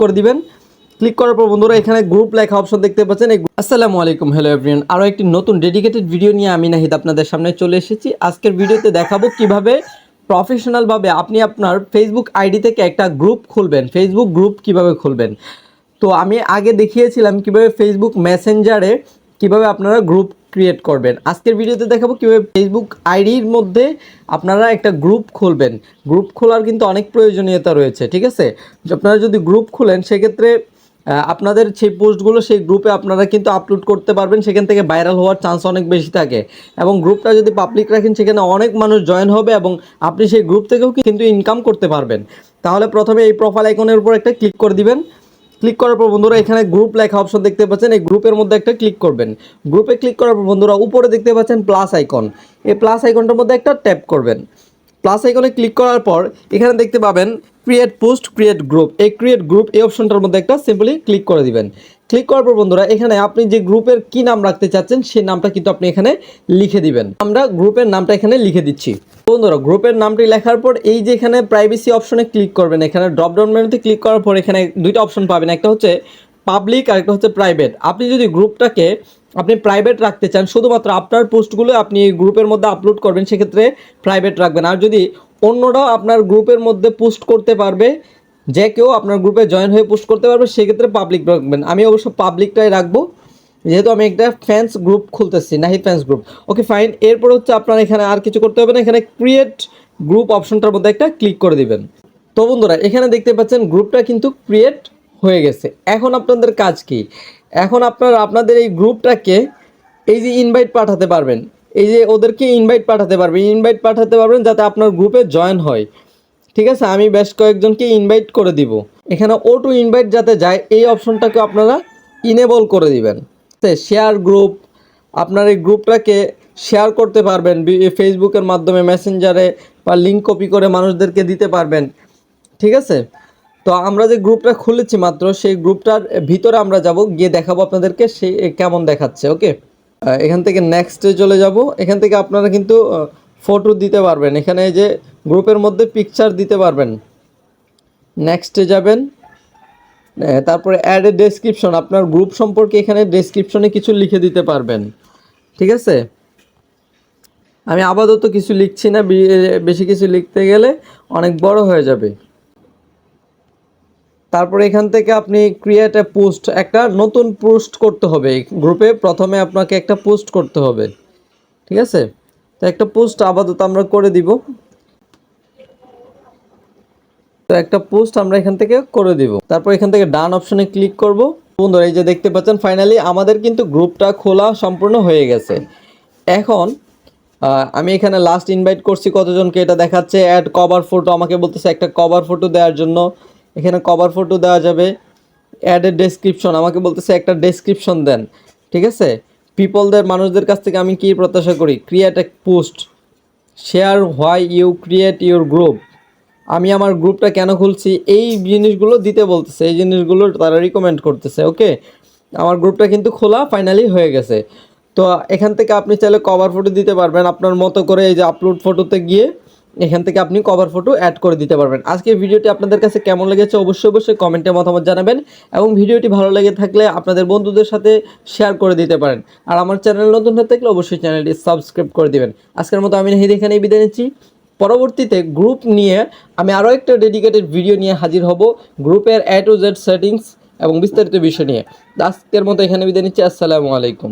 করে দিবেন। ক্লিক করার পর বন্ধুরা এখানে গ্রুপ লেখা অপশন দেখতে পাচ্ছেন। আসসালামু আলাইকুম, হ্যালো এভরিওয়ান। আরও একটি নতুন ডেডিকেটেড ভিডিও নিয়ে আমি নাহিদ আপনাদের সামনে চলে এসেছি। আজকের ভিডিওতে দেখাবো কিভাবে প্রফেশনালভাবে আপনি আপনার ফেসবুক আইডি থেকে একটা গ্রুপ খুলবেন, ফেসবুক গ্রুপ কিভাবে খুলবেন। তো আমি আগে দেখিয়েছিলাম কিভাবে ফেসবুক মেসেঞ্জারে কিভাবে আপনারা গ্রুপ ক্রিয়েট করবেন। আজকের ভিডিওতে দেখাবো কিভাবে ফেসবুক আইডির মধ্যে আপনারা একটা গ্রুপ খুলবেন। গ্রুপ খোলার কিন্তু অনেক প্রয়োজনীয়তা রয়েছে, ঠিক আছে। আপনারা যদি গ্রুপ খুলেন সেক্ষেত্রে আপনাদের সেই পোস্টগুলো সেই গ্রুপে আপনারা কিন্তু আপলোড করতে পারবেন, সেখান থেকে ভাইরাল হওয়ার চান্স অনেক বেশি থাকে। এবং গ্রুপটা যদি পাবলিক রাখেন সেখানে অনেক মানুষ জয়েন হবে এবং আপনি সেই গ্রুপ থেকেও কিন্তু ইনকাম করতে পারবেন। তাহলে প্রথমে এই প্রোফাইল আইকনের উপর একটা ক্লিক করে দিবেন। ক্লিক করার পর বন্ধুরা এখানে গ্রুপ লেখা অপশন দেখতে পাচ্ছেন, এই গ্রুপের মধ্যে একটা ক্লিক করবেন। গ্রুপে ক্লিক করার পর বন্ধুরা উপরে দেখতে পাচ্ছেন প্লাস আইকন, এই প্লাস আইকনটার মধ্যে একটা ট্যাপ করবেন। প্লাস আইকনে ক্লিক করার পর এখানে দেখতে পাবেন ক্রিয়েট পোস্ট, ক্রিয়েট গ্রুপ। এই ক্রিয়েট গ্রুপ এই অপশনটার মধ্যে একটা সিম্পলি ক্লিক করে দিবেন। ক্লিক করার পর বন্ধুরা এখানে আপনি যে গ্রুপের কি নাম রাখতে চাচ্ছেন সেই নামটা কিন্তু আপনি এখানে লিখে দিবেন। আমরা গ্রুপের নামটা এখানে লিখে দিচ্ছি। বন্ধুরা গ্রুপের নামটি লেখার পর এই যে এখানে প্রাইভেসি অপশনে ক্লিক করবেন। এখানে ড্রপ ডাউন মেনুতে ক্লিক করার পর এখানে দুইটা অপশন পাবেন, একটা হচ্ছে পাবলিক আর একটা হচ্ছে প্রাইভেট। আপনি যদি গ্রুপটাকে আপনি প্রাইভেট রাখতে চান, শুধুমাত্র আপনার পোস্টগুলো আপনি এই গ্রুপের মধ্যে আপলোড করবেন, সেক্ষেত্রে প্রাইভেট রাখবেন। আর যদি অন্যরাও আপনার গ্রুপের মধ্যে পোস্ট করতে পারবে, যে কেউ আপনার গ্রুপে জয়েন হয়ে পোস্ট করতে পারবে, সেক্ষেত্রে পাবলিক রাখবেন। আমি অবশ্য পাবলিকটাই রাখবো, যেহেতু আমি একটা ফ্যান্স গ্রুপ খুলতেছি, Nahid fans group. Okay fine. এরপর হচ্ছে আপনার এখানে আর কিছু করতে হবে না, এখানে ক্রিয়েট গ্রুপ অপশনটার মধ্যে একটা ক্লিক করে দিবেন। তো বন্ধুরা এখানে দেখতে পাচ্ছেন গ্রুপটা কিন্তু ক্রিয়েট হয়ে গেছে। এখন আপনাদের কাজ কি? এখন আপনারা আপনাদের এই গ্রুপটাকে এই যে ইনভাইট পাঠাতে পারবেন, এই যে ওদেরকে ইনভাইট পাঠাতে পারবেন যাতে আপনার গ্রুপে জয়েন হয়, ঠিক আছে। আমি বেশ কয়েকজনকে ইনভাইট করে দিব। এখানে ও টু ইনভাইট যাতে যায় এই অপশনটাকে আপনারা ইনেবল করে দিবেন। শেয়ার গ্রুপ, আপনার এই গ্রুপটাকে শেয়ার করতে পারবেন ফেসবুকের মাধ্যমে, মেসেঞ্জারে, বা লিঙ্ক কপি করে মানুষদেরকে দিতে পারবেন, ঠিক আছে। তো আমরা যে গ্রুপটা খুলেছি মাত্র, সেই গ্রুপটার ভিতরে আমরা যাব, গিয়ে দেখাবো আপনাদেরকে সে কেমন দেখাচ্ছে। ওকে, এখান থেকে নেক্সটে চলে যাব। এখান থেকে আপনারা কিন্তু ফটো দিতে পারবেন, এখানে যে গ্রুপের মধ্যে পিকচার দিতে পারবেন। নেক্সটে যাবেন, তারপরে অ্যাড এ ডেসক্রিপশন, আপনার গ্রুপ সম্পর্কে এখানে ডেসক্রিপশনে কিছু লিখে দিতে পারবেন, ঠিক আছে। আমি আপাতত কিছু লিখছি না, বেশি কিছু লিখতে গেলে অনেক বড় হয়ে যাবে। তারপরে এখান থেকে আপনি ক্রিয়েট এ পোস্ট, একটা নতুন পোস্ট করতে হবে এই গ্রুপে। প্রথমে আপনাকে একটা পোস্ট করতে হবে, ঠিক আছে। তো একটা পোস্ট আপাতত আমরা করে দিব। তো একটা পোস্ট আমরা এখান থেকে করে দিব। তারপর এখান থেকে ডান অপশনে ক্লিক করব। বন্ধুরা এই যে দেখতে পাচ্ছেন ফাইনালি আমাদের কিন্তু গ্রুপটা খোলা সম্পূর্ণ হয়ে গেছে। এখন আমি এখানে লাস্ট ইনভাইট করছি কতজনকে এটা দেখাচ্ছে। অ্যাড কভার ফটো, আমাকে বলতেছে একটা কভার ফটো দেওয়ার জন্য, এখানে কভার ফটো দেওয়া যাবে। অ্যাড এ ডেসক্রিপশন, আমাকে বলতেছে একটা ডেসক্রিপশন দেন, ঠিক আছে। পিপলদের, মানুষদের কাছ থেকে আমি কি প্রত্যাশা করি? Create a post, share why you create your group. আমি আমার গ্রুপটা কেন খুলছি এই জিনিসগুলো দিতে বলতেছে, এই জিনিসগুলো তারা রিকমেন্ড করতেছে। ওকে, আমার গ্রুপটা কিন্তু খোলা ফাইনালি হয়ে গেছে। তো এখান থেকে আপনি চাইলে কভার ফটো দিতে পারবেন আপনার মতো করে। এই যে আপলোড ফটোতে গিয়ে এখান থেকে আপনি কভার ফটো অ্যাড করে দিতে পারবেন। আজকের ভিডিওটি আপনাদের কাছে কেমন লেগেছে অবশ্যই কমেন্টে মতামত জানাবেন, এবং ভিডিওটি ভালো লেগে থাকলে আপনাদের বন্ধুদের সাথে শেয়ার করে দিতে পারেন। আর আমার চ্যানেল নতুন হয়ে থাকলে অবশ্যই চ্যানেলটি সাবস্ক্রাইব করে দিবেন। আজকের মতো আমি নাহিদ এখানেই বিদায় নিচ্ছি। পরবর্তীতে গ্রুপ নিয়ে আমি আরও একটা ডেডিকেটেড ভিডিও নিয়ে হাজির হব, গ্রুপের A to Z সেটিংস এবং বিস্তারিত বিষয় নিয়ে। আজকের মতো এখানে বিদায় নিচ্ছি। আসসালামু আলাইকুম।